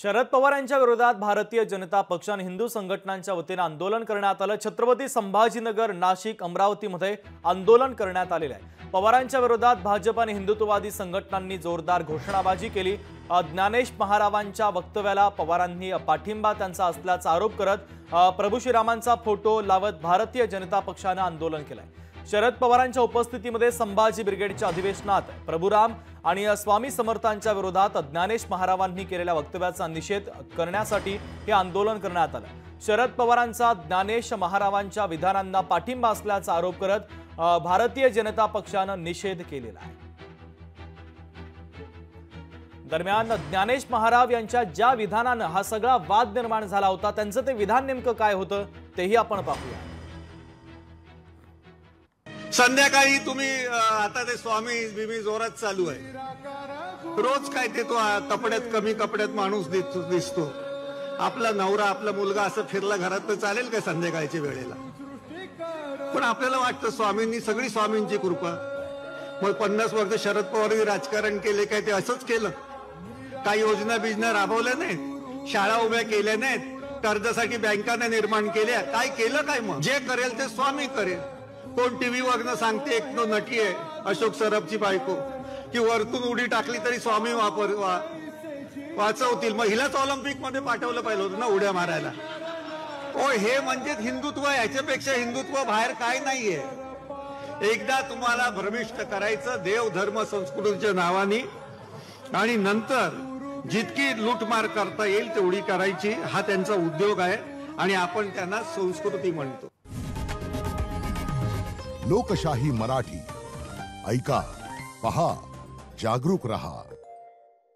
शरद पवार यांच्या विरोधात भारतीय जनता पक्ष आणि हिंदू संघटनांच्या वतीने आंदोलन करण्यात आलं। छत्रपती संभाजीनगर, नाशिक, अमरावतीमध्ये आंदोलन करण्यात आलेले आहे। पवारांच्या विरोधात भाजप आणि हिंदुत्ववादी संघटनांनी जोरदार घोषणाबाजी केली। ज्ञानेश महारावांच्या वक्तव्याला पवारांनी पाठिंबा त्यांचा असल्याचा आरोप करत प्रभू श्रीरामांचा फोटो लावत भारतीय जनता पक्षाने आंदोलन केलंय। शरद पवारांच्या उपस्थितीमध्ये संभाजी ब्रिगेडच्या अधिवेशनात प्रभुराम आणि स्वामी समर्थांच्या विरोधात ज्ञानेश महारावांनी केलेल्या वक्तव्याचा निषेध करण्यासाठी हे आंदोलन करण्यात आलं। शरद पवारांचा ज्ञानेश महारावांच्या विधानांना पाठिंबा असल्याचा आरोप करत भारतीय जनता पक्षाने निषेध केलेला आहे। दरम्यान ज्ञानेश महाराव यांच्या ज्या विधानाने हा सगळा वाद निर्माण झाला होता, त्यांचं ते विधान नेमकं काय होतं तेही आपण पाहूया। संध्याकाळी तुम्ही आता ते स्वामी बिमी जोरात चालू आहे, रोज काय ते तो कपड्यात कमी कपड्यात माणूस दिसतो। आपला नवरा आपला मुलगा असं फिरला घरात तर चालेल का संध्याकाळच्या वेळेला? पण आपल्याला वाटतं स्वामींनी सगळी स्वामींची कृपा। मग 50 वर्ष शरद पवारांनी राजकारण केले, काय ते असंच केलं? काही योजना बिजना राबवल्या नाहीत, शाळा उभ्या केल्या नाहीत, कर्जासाठी बँकाने निर्माण केल्या, काय केलं काय? मग जे करेल ते स्वामी करेल। कोण टीव्ही वरनं सांगते एक नटी आहे अशोक सराफची बायको की वरतून उडी टाकली तरी स्वामी वाचवतील, मग हिलाच ऑलिम्पिक मध्ये पाठवलं पाहिजे होतं ना उड्या मारायला। ओ हे म्हणजे हिंदुत्व, याच्यापेक्षा हिंदुत्व बाहेर काय नाहीये। एकदा तुम्हाला भ्रमिष्ट करायचं देव धर्म संस्कृतीच्या नावाने, आणि नंतर जितकी लूटमार करता येईल तेवढी करायची, हा त्यांचा उद्योग आहे आणि आपण त्यांना संस्कृती म्हणतो। लोकशाही मराठी ऐका, पहा, जागरूक रहा।